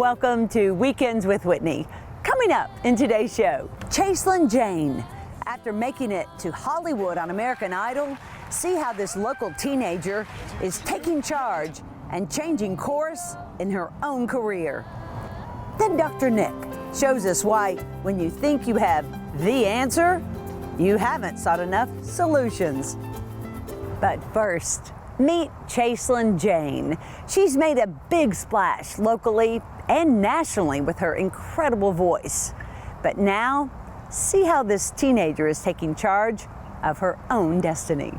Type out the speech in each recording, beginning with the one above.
welcome to Weekends with Whitney. Coming up in today's show, Chaislyn Jane. After making it to Hollywood on American Idol, see how this local teenager is taking charge and changing course in her own career. Then Dr. Nick shows us why when you think you have the answer, you haven't sought enough solutions. But first, meet Chaislyn Jane. She's made a big splash locally and nationally with her incredible voice. But now, see how this teenager is taking charge of her own destiny.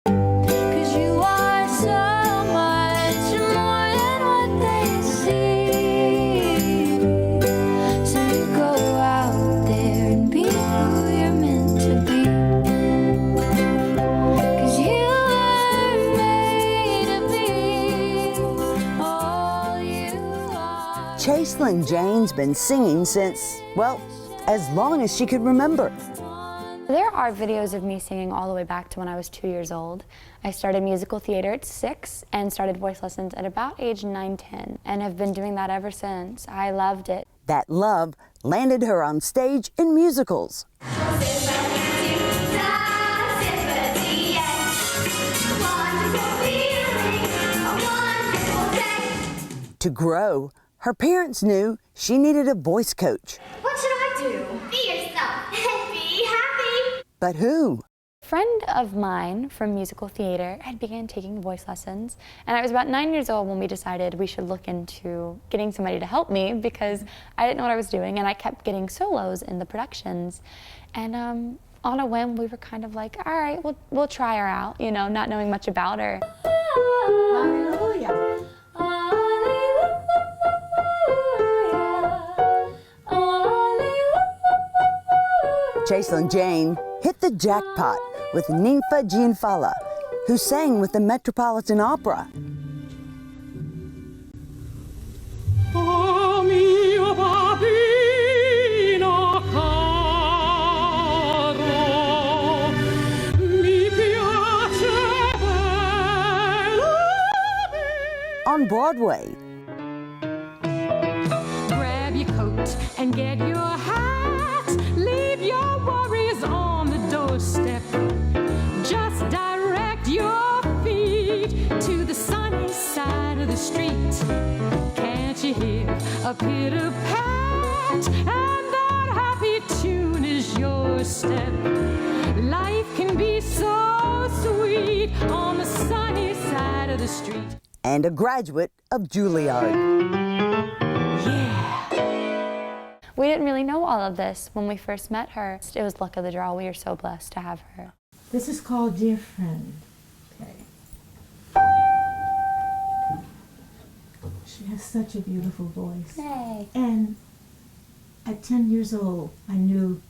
'Cause you are so much more than what they see. So you go out there and be who you're meant to be. 'Cause you were made to be all you are. Chaislyn Jane's been singing since, well, as long as she could remember. There are videos of me singing all the way back to when I was 2 years old. I started musical theater at 6 and started voice lessons at about age 9, 10, and have been doing that ever since. I loved it. That love landed her on stage in musicals. To grow, her parents knew she needed a voice coach. What should I do? Be yourself and be happy. But who? A friend of mine from musical theater had began taking voice lessons, and I was about 9 years old when we decided we should look into getting somebody to help me because I didn't know what I was doing, and I kept getting solos in the productions. And on a whim, we were kind of like, all right, we'll try her out, you know, not knowing much about her. Hallelujah. Chaislyn Jane hit the jackpot with Ninfa Gianfala, who sang with the Metropolitan Opera. On Broadway. Grab your coat and get your hat. Leave your worries on the doorstep. Just direct your feet to the sunny side of the street. Can't you hear a pitter-pat? And that happy tune is your step. Life can be so sweet on the sunny side of the street. And a graduate of Juilliard. We didn't really know all of this when we first met her. It was luck of the draw. We are so blessed to have her. This is called Dear Friend. Okay. She has such a beautiful voice. Hey. And at 10 years old, I knew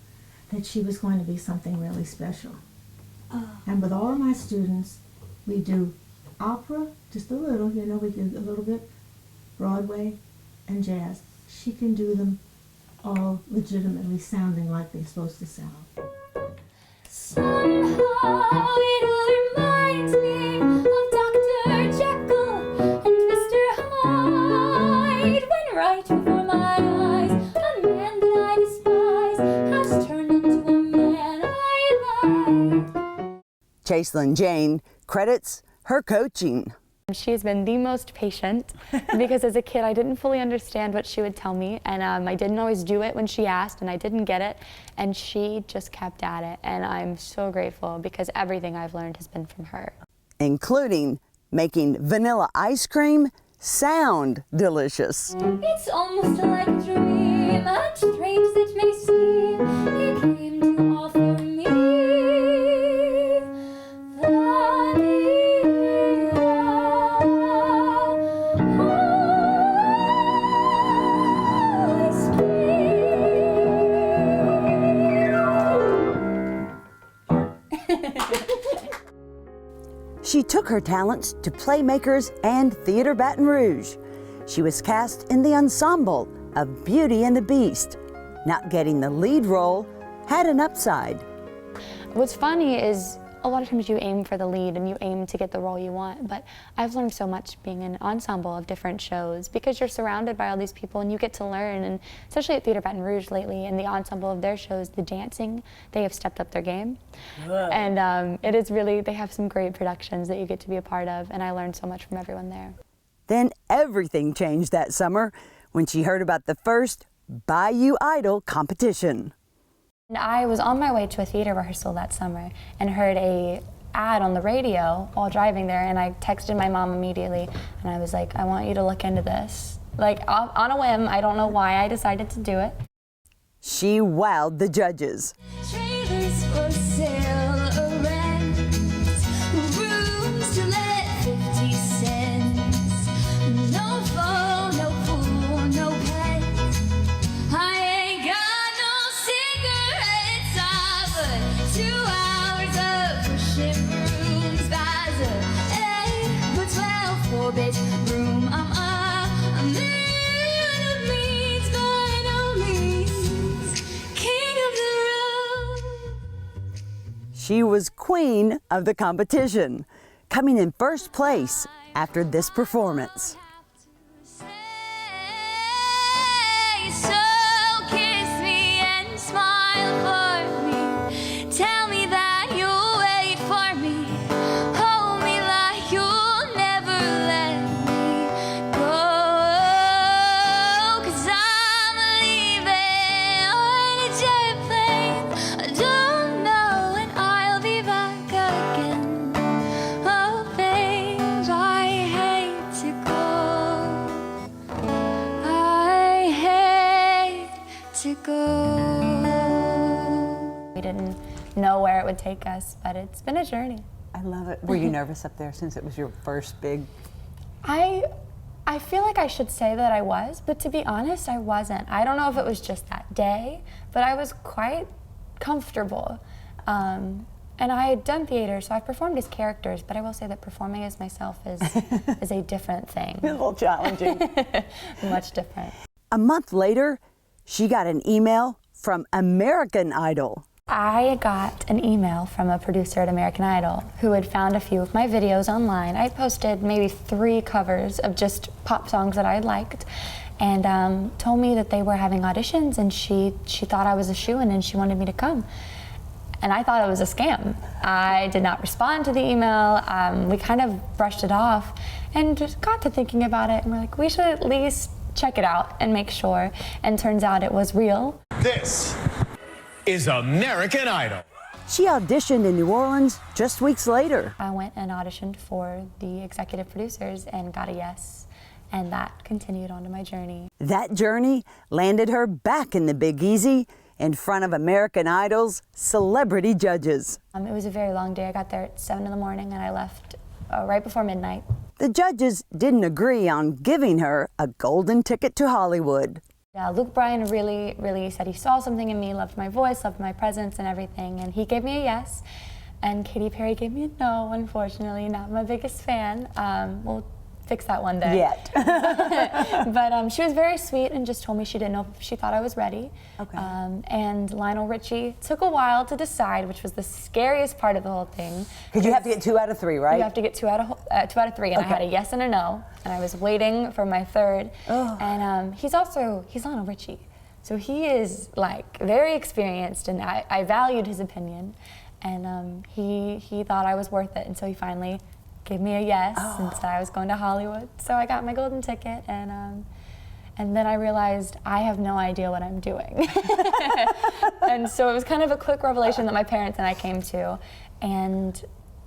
that she was going to be something really special. And with all of my students, we do opera, just a little, you know, we do a little bit, Broadway, and jazz. She can do them all legitimately sounding like they're supposed to sound. Somehow it reminds me of Dr. Jekyll and Mr. Hyde. When right before my eyes, a man that I despise has turned into a man I like. Chaislyn Jane credits her coaching. She has been the most patient because as a kid I didn't fully understand what she would tell me, and I didn't always do it when she asked, and I didn't get it, and she just kept at it, and I'm so grateful because everything I've learned has been from her. Including making vanilla ice cream sound delicious. It's almost like a dream, and strange it may seem, he came to offer me She took her talents to Playmakers and Theater Baton Rouge. She was cast in the ensemble of Beauty and the Beast. Not getting the lead role had an upside. What's funny is a lot of times you aim for the lead and you aim to get the role you want, but I've learned so much being in an ensemble of different shows because you're surrounded by all these people and you get to learn, and especially at Theater Baton Rouge lately, in the ensemble of their shows, the dancing, they have stepped up their game. Whoa. And it is really, they have some great productions that you get to be a part of, and I learned so much from everyone there. Then everything changed that summer when she heard about the first Bayou Idol competition. And I was on my way to a theater rehearsal that summer and heard a ad on the radio while driving there, and I texted my mom immediately and I was like, I want you to look into this. Like on a whim, I don't know why I decided to do it. She wowed the judges. Trailers for sale or rent, rooms to let 50 cents. No phone, no pool, no pets. I ain't got no cigarettes, but 2 hours of pushing rooms. That's a 8 for 12 4-bedroom. I'm a man of means, by no means king of the road. She was queen of the competition, coming in first place after this performance. So kiss me and smile for me. Tell me that you'll wait for me. Hold me like you'll never let me go. 'Cause I'm leaving on a jet plane. I don't know when I'll be back again. Oh, babe, I hate to go. I hate to go. We didn't know where it would take us, but it's been a journey. I love it. Were you nervous up there since it was your first big? I feel like I should say that I was, but to be honest, I wasn't. I don't know if it was just that day, but I was quite comfortable. And I had done theater, so I performed as characters, but I will say that performing as myself is a different thing. A little challenging. Much different. A month later, she got an email from American Idol. I got an email from a producer at American Idol who had found a few of my videos online. I posted maybe 3 covers of just pop songs that I liked, and told me that they were having auditions, and she thought I was a shoo-in and she wanted me to come. And I thought it was a scam. I did not respond to the email. We kind of brushed it off and just got to thinking about it, and we're like, we should at least check it out and make sure. And turns out it was real. This is American Idol. She auditioned in New Orleans just weeks later. I went and auditioned for the executive producers and got a yes, and that continued on to my journey. That journey landed her back in the Big Easy in front of American Idol's celebrity judges. It was a very long day. I got there at 7 in the morning and I left right before midnight. The judges didn't agree on giving her a golden ticket to Hollywood. Luke Bryan really said he saw something in me, loved my voice, loved my presence and everything, and he gave me a yes. And Katy Perry gave me a no, unfortunately, not my biggest fan. We'll fix that one day. Yet. But she was very sweet and just told me she didn't know if she thought I was ready. Okay. And Lionel Richie took a while to decide, which was the scariest part of the whole thing. Because you have to get 2 out of 3, right? You have to get 2 out of 3, and I had a yes and a no, and I was waiting for my third. Oh. And he's Lionel Richie, so he is like very experienced, and I valued his opinion, and he thought I was worth it, and so he finally gave me a yes and said I was going to Hollywood. So I got my golden ticket, and then I realized I have no idea what I'm doing. And so it was kind of a quick revelation that my parents and I came to, and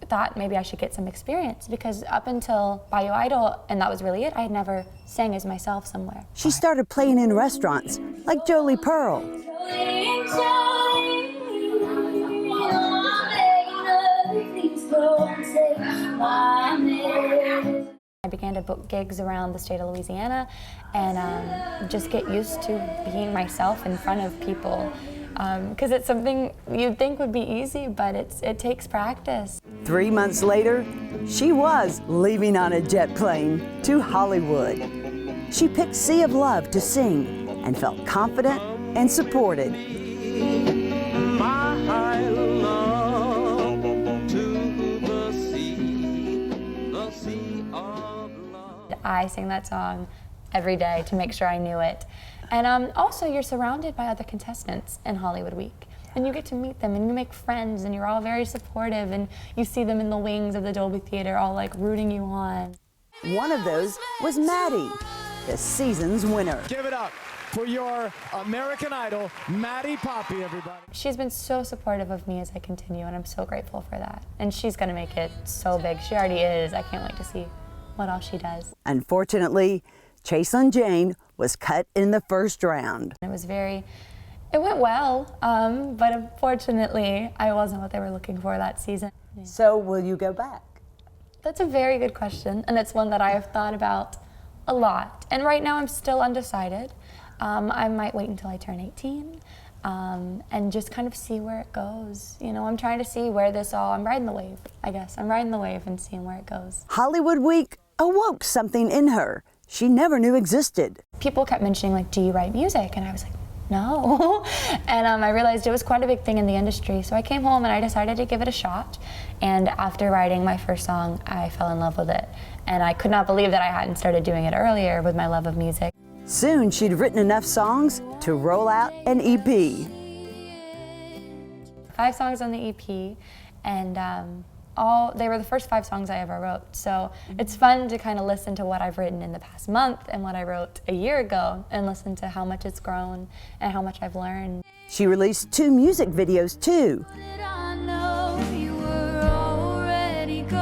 thought maybe I should get some experience, because up until Bayou Idol, and that was really it, I had never sang as myself somewhere. She started playing in restaurants like Jolie Pearl. I began to book gigs around the state of Louisiana and just get used to being myself in front of people, because it's something you'd think would be easy, but it takes practice. 3 months later, she was leaving on a jet plane to Hollywood. She picked Sea of Love to sing and felt confident and supported. My love to I sang that song every day to make sure I knew it. And also, you're surrounded by other contestants in Hollywood Week. And you get to meet them, and you make friends, and you're all very supportive, and you see them in the wings of the Dolby Theater all like rooting you on. One of those was Maddie, the season's winner. Give it up for your American Idol, Maddie Poppy, everybody. She's been so supportive of me as I continue, and I'm so grateful for that. And she's gonna make it so big. She already is. I can't wait to see what all she does. Unfortunately, Chaislyn Jane was cut in the first round. It went well, but unfortunately, I wasn't what they were looking for that season. So will you go back? That's a very good question, and it's one that I have thought about a lot. And right now, I'm still undecided. I might wait until I turn 18 and just kind of see where it goes. You know, I'm trying to see where I'm riding the wave, I guess. I'm riding the wave and seeing where it goes. Hollywood Week awoke something in her she never knew existed. People kept mentioning, like, do you write music? And I was like, no. And I realized it was quite a big thing in the industry. So I came home and I decided to give it a shot. And after writing my first song, I fell in love with it. And I could not believe that I hadn't started doing it earlier with my love of music. Soon she'd written enough songs to roll out an EP. 5 songs on the EP, and they were the first 5 songs I ever wrote. So it's fun to kind of listen to what I've written in the past month and what I wrote a year ago, and listen to how much it's grown and how much I've learned. She released 2 music videos too. Did I know you were already gone?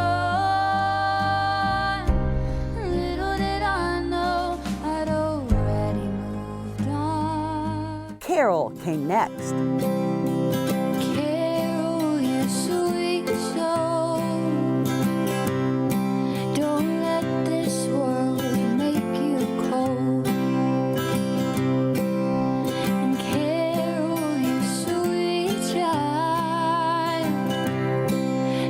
Little did I know I'd already moved on. Carol came next. Carol, you sweet soul, don't let this world make you cold. And Carol, you sweet child,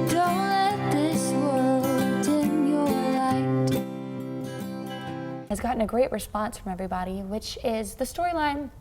don't let this world dim your light. Has gotten a great response from everybody, which is the storyline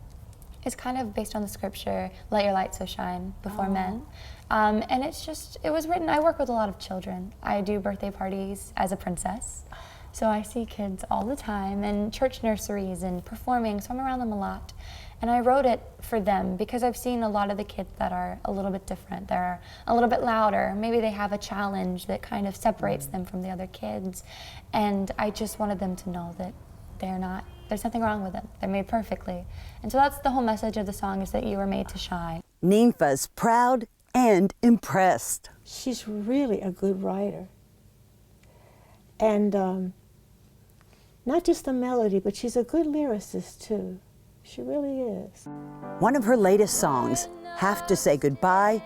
is kind of based on the scripture, let your light so shine before men. And it was written, I work with a lot of children. I do birthday parties as a princess. So I see kids all the time, and church nurseries and performing, so I'm around them a lot. And I wrote it for them because I've seen a lot of the kids that are a little bit different. They're a little bit louder. Maybe they have a challenge that kind of separates them from the other kids. And I just wanted them to know that there's nothing wrong with them. They're made perfectly. And so that's the whole message of the song, is that you were made to shine. Nympha's proud and impressed. She's really a good writer. And not just the melody, but she's a good lyricist too. She really is. One of her latest songs, Have to Say Goodbye,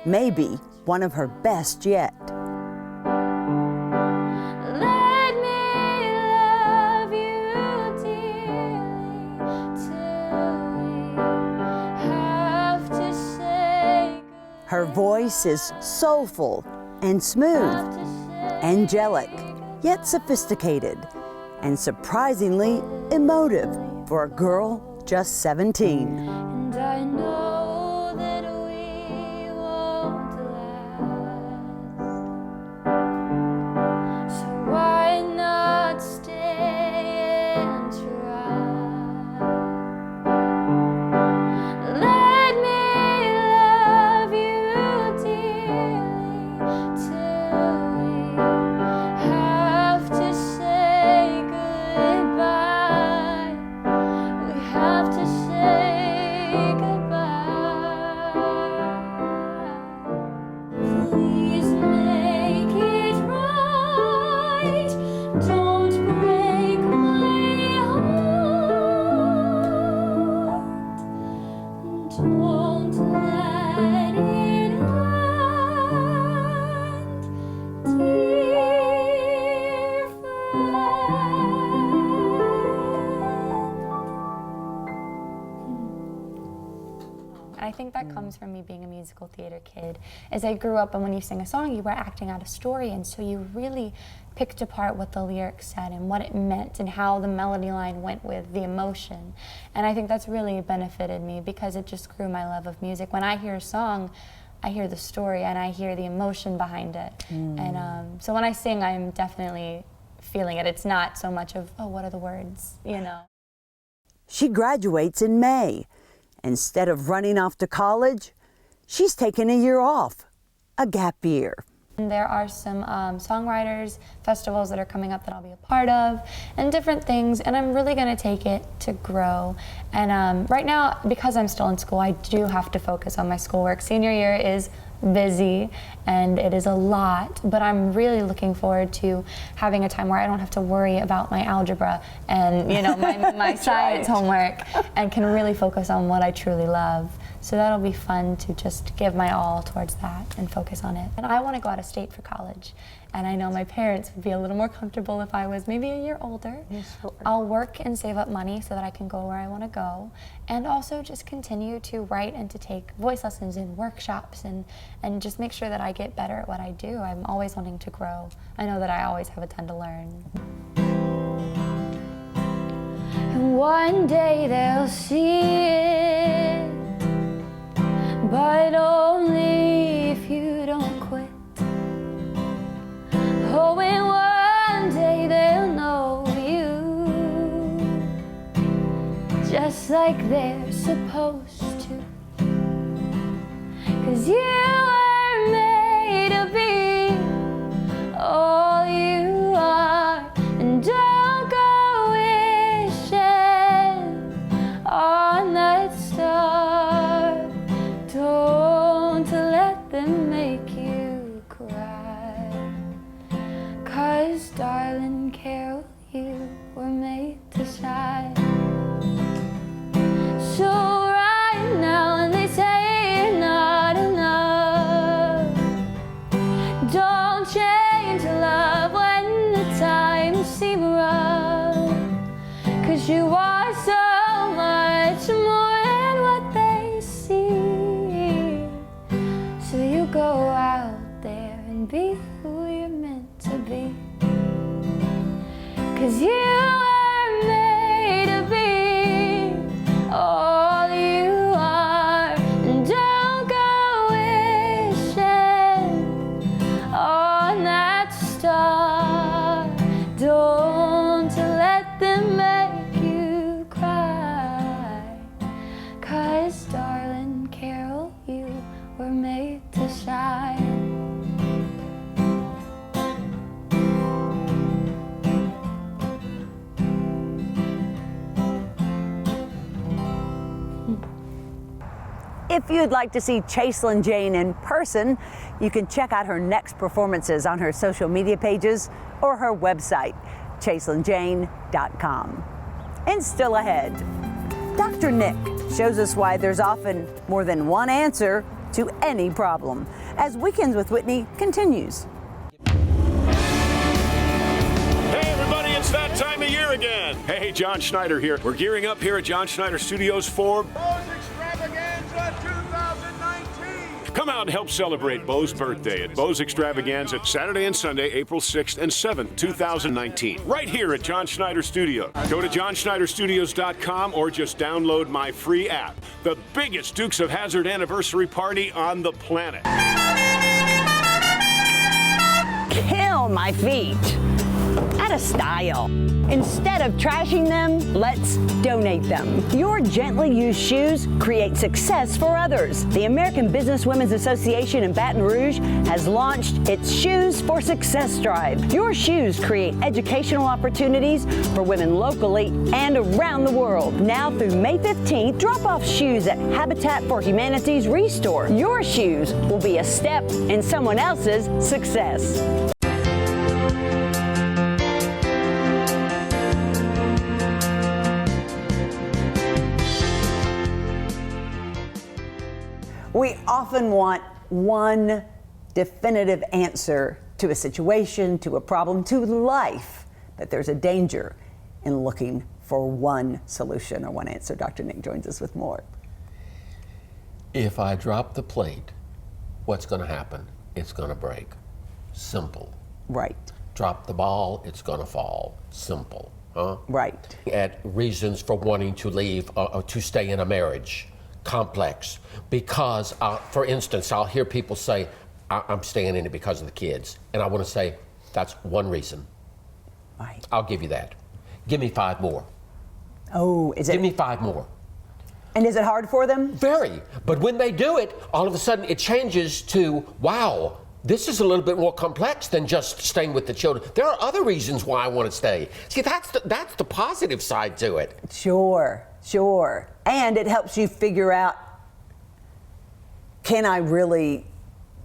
may be one of her best yet. Let me love you dearly till we have to say Her voice is soulful and smooth, angelic, yet sophisticated, and surprisingly emotive for a girl just 17. And I know that we won't last, so why not stay and try? Let me love you dearly till we have to say goodbye. We have to say goodbye. Please make it right. Don't break my heart. Don't let it end, dear friend. I think that comes from me being a musical theater kid. As I grew up, and when you sing a song, you were acting out a story, and so you really picked apart what the lyrics said and what it meant and how the melody line went with the emotion. And I think that's really benefited me because it just grew my love of music. When I hear a song, I hear the story and I hear the emotion behind it. And so when I sing, I'm definitely feeling it. It's not so much of, oh, what are the words, you know. She graduates in May. Instead of running off to college, she's taking a year off, a gap year. And there are some songwriters festivals that are coming up that I'll be a part of, and different things, and I'm really going to take it to grow. And right now, because I'm still in school, I do have to focus on my schoolwork. Senior year is busy and it is a lot, but I'm really looking forward to having a time where I don't have to worry about my algebra and my science homework, and can really focus on what I truly love. So that'll be fun to just give my all towards that and focus on it. And I want to go out of state for college. And I know my parents would be a little more comfortable if I was maybe a year older. Yes, sure. I'll work and save up money so that I can go where I want to go. And also just continue to write and to take voice lessons and workshops and just make sure that I get better at what I do. I'm always wanting to grow. I know that I always have a ton to learn. And one day they'll see it, but only if you don't quit. Oh, and one day they'll know you just like they're supposed to. 'Cause you were made to be all you are, and don't go wishing on that star. Don't let them make you cry. 'Cause darling Carol, you were made to shine. So right now when they say you're not enough, don't change your love when the times seem rough. 'Cause you are so much more than what they see. So you go out there and be who you're meant to be. 'Cause you were made to be all you are, and don't go wishing on that star. Don't let them make you cry. 'Cause darling Carol, you were made to shine. If you'd like to see Chaislyn Jane in person, you can check out her next performances on her social media pages or her website, chaislynjane.com. And still ahead, Dr. Nick shows us why there's often more than one answer to any problem, as Weekends with Whitney continues. Hey everybody, it's that time of year again. Hey, John Schneider here. We're gearing up here at John Schneider Studios for Bo's Extravaganza 2019. Come out and help celebrate Bo's birthday at Bo's Extravaganza Saturday and Sunday, April 6th and 7th, 2019. Right here at John Schneider Studio. Go to johnschneiderstudios.com or just download my free app. The biggest Dukes of Hazzard anniversary party on the planet. Kill my feet. Out of style. Instead of trashing them, let's donate them. Your gently used shoes create success for others. The American Business Women's Association in Baton Rouge has launched its Shoes for Success drive. Your shoes create educational opportunities for women locally and around the world. Now through May 15th, drop off shoes at Habitat for Humanity's Restore. Your shoes will be a step in someone else's success. We often want one definitive answer to a situation, to a problem, to life, but there's a danger in looking for one solution or one answer. Dr. Nick joins us with more. If I drop the plate, what's going to happen? It's going to break. Simple. Right. Drop the ball, it's going to fall. Simple. Huh? Right. At reasons for wanting to leave or to stay in a marriage. Complex. Because, for instance, I'll hear people say, I'm staying in it because of the kids. And I want to say, that's one reason. Right. I'll give you that. Give me 5 more. Oh, is it? Give me 5 more. And is it hard for them? Very. But when they do it, all of a sudden it changes to, wow, this is a little bit more complex than just staying with the children. There are other reasons why I want to stay. See, that's the positive side to it. Sure. And it helps you figure out, can I really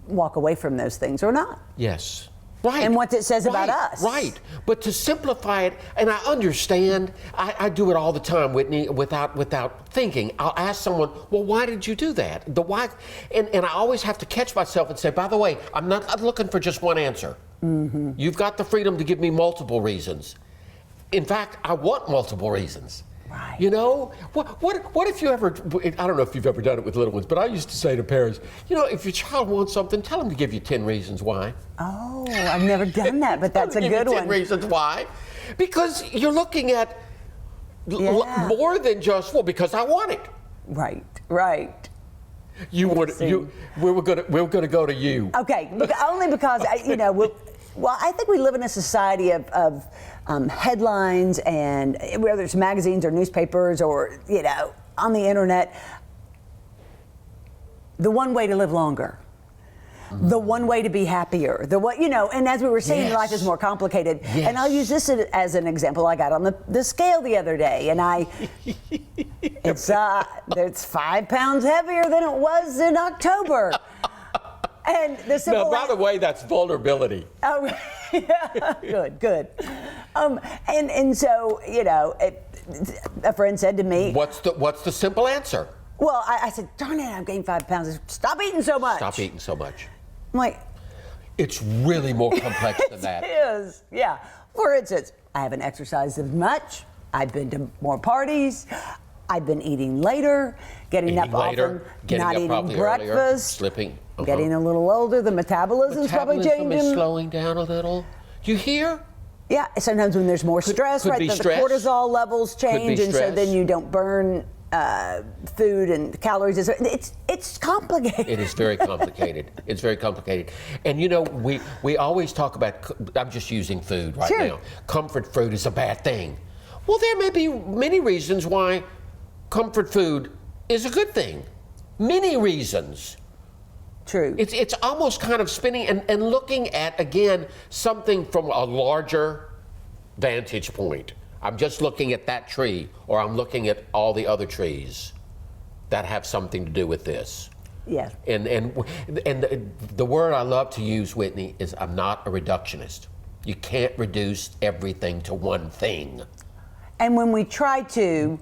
walk away from those things or not? Yes. Right. And what it says about us. Right. But to simplify it, and I understand, I do it all the time, Whitney, without thinking. I'll ask someone, well, why did you do that? The why, and I always have to catch myself and say, by the way, I'm not looking for just one answer. Mm-hmm. You've got the freedom to give me multiple reasons. In fact, I want multiple reasons. Right. You know, what if you ever, I don't know if you've ever done it with little ones, but I used to say to parents, you know, if your child wants something, tell them to give you 10 reasons why. Oh, I've never done that, but that's a good one. 10 reasons why. Because you're looking at more than just, well, because I want it. Right. We were gonna go to you. Okay, only because, I think we live in a society of headlines, and whether it's magazines or newspapers or, on the internet, the one way to live longer, the one way to be happier, and as we were saying, life is more complicated. Yes. And I'll use this as an example. I got on the scale the other day, and it's 5 pounds heavier than it was in October. And the simple now, by the way, that's vulnerability. Oh, yeah. Good. And so, a friend said to me, What's the simple answer? Well, I said, darn it, I've gained 5 pounds. Stop eating so much. Stop eating so much. I'm like, it's really more complex than that. It is, yeah. For instance, I haven't exercised as much. I've been to more parties. I've been eating later, getting up often, not eating breakfast, earlier, slipping. Getting a little older. The metabolism's probably changing. Metabolism is slowing down a little. You hear? Yeah, sometimes when there's more stress, could right, be the stress. cortisol levels change, and so then you don't burn food and calories. It's complicated. It is very complicated. It's very complicated. And we always talk about, I'm just using food right now. Comfort food is a bad thing. Well, there may be many reasons why comfort food is a good thing. Many reasons. True. It's almost kind of spinning and looking at, again, something from a larger vantage point. I'm just looking at that tree, or I'm looking at all the other trees that have something to do with this. Yeah. And the word I love to use, Whitney, is I'm not a reductionist. You can't reduce everything to one thing. And when we try to,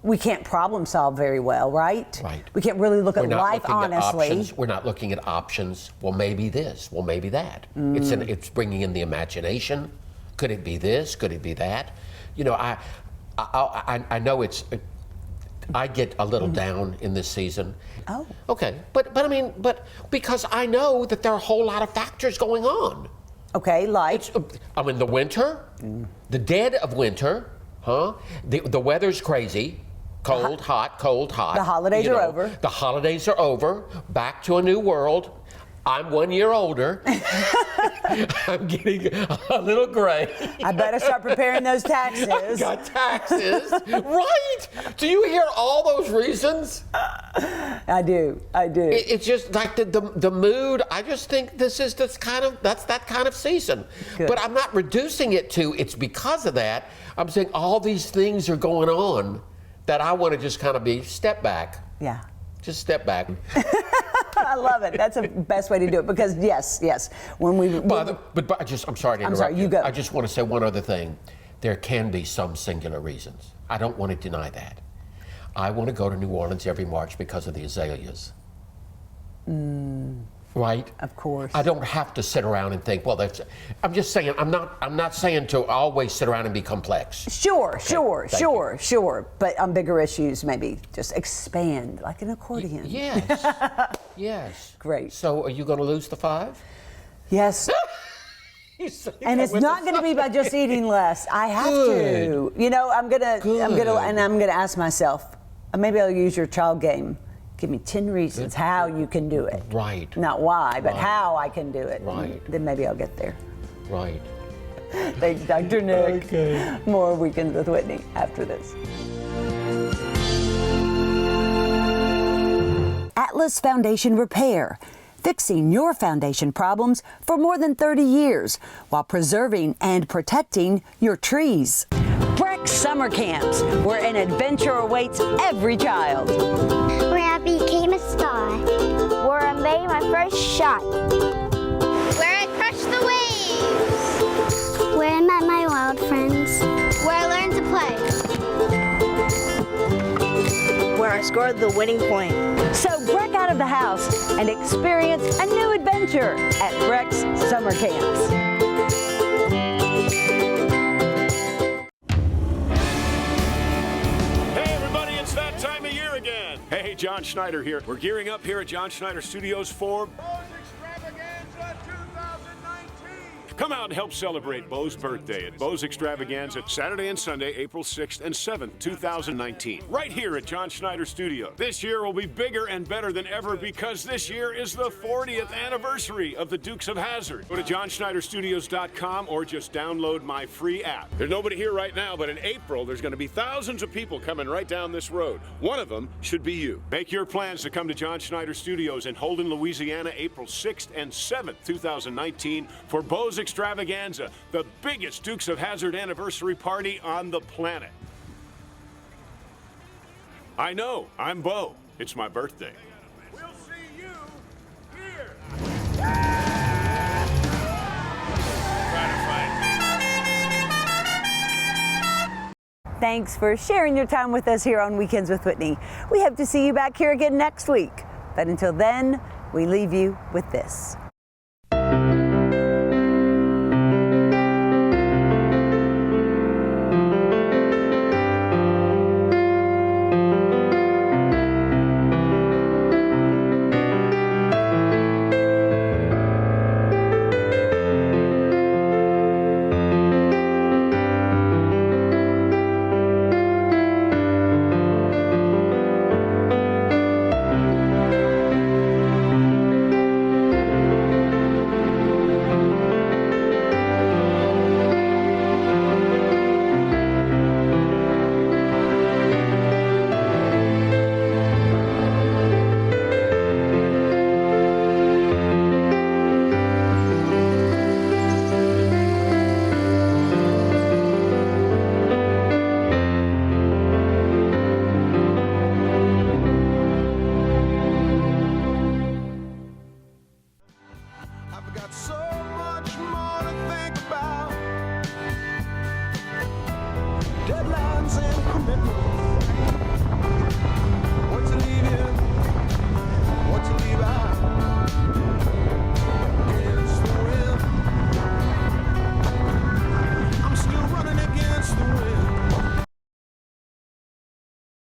we can't problem solve very well, right? Right. We can't really look at life honestly. We're not looking at options. Well, maybe this. Well, maybe that. It's bringing in the imagination. Could it be this? Could it be that? I know it's. I get a little down in this season. Oh. Okay, but because I know that there are a whole lot of factors going on. Okay, like. I'm in the winter, the dead of winter, huh? The weather's crazy. Cold, hot, cold, hot. The holidays are over. The holidays are over. Back to a new world. I'm 1 year older. I'm getting a little gray. I better start preparing those taxes. I've got taxes. Right? Do you hear all those reasons? I do. It's just like the mood. I just think that's that kind of season. Good. But I'm not reducing it to it's because of that. I'm saying all these things are going on that I want to just kind of step back. Yeah. Just step back. I love it. That's the best way to do it because yes, when we. But I'm sorry to interrupt. I'm sorry. You go. I just want to say one other thing. There can be some singular reasons. I don't want to deny that. I want to go to New Orleans every March because of the azaleas. Right? Of course. I don't have to sit around and think, well, I'm just saying, I'm not saying to always sit around and be complex. Sure. But on bigger issues, maybe just expand like an accordion. Yes. Yes. Great. So are you going to lose the 5? Yes. And it's not going to be by just eating less. I have to. I'm gonna ask myself, maybe I'll use your child game. Give me 10 reasons how you can do it. Right. Not why, but how I can do it. Right. Then maybe I'll get there. Right. Thanks, Dr. Nick. Okay. More Weekends with Whitney after this. Atlas Foundation Repair, fixing your foundation problems for more than 30 years while preserving and protecting your trees. Breck Summer Camps, where an adventure awaits every child. Where I became a star. Where I made my first shot. Where I crushed the waves. Where I met my wild friends. Where I learned to play. Where I scored the winning point. So break out of the house and experience a new adventure at Breck's Summer Camps. Hey everybody, it's that time of year again. Hey, John Schneider here. We're gearing up here at John Schneider Studios for Bose Extravaganza 2019. Come out and help celebrate Bo's birthday at Bo's Extravaganza Saturday and Sunday, April 6th and 7th, 2019. Right here at John Schneider Studio. This year will be bigger and better than ever because this year is the 40th anniversary of the Dukes of Hazzard. Go to johnschneiderstudios.com or just download my free app. There's nobody here right now, but in April, there's going to be thousands of people coming right down this road. One of them should be you. Make your plans to come to John Schneider Studios in Holden, Louisiana, April 6th and 7th, 2019 for Bo's Extravaganza, the biggest Dukes of Hazzard anniversary party on the planet. I know, I'm Bo. It's my birthday. We'll see you here. Thanks for sharing your time with us here on Weekends with Whitney. We hope to see you back here again next week. But until then, we leave you with this. I've got so much more to think about. Deadlines and commitments.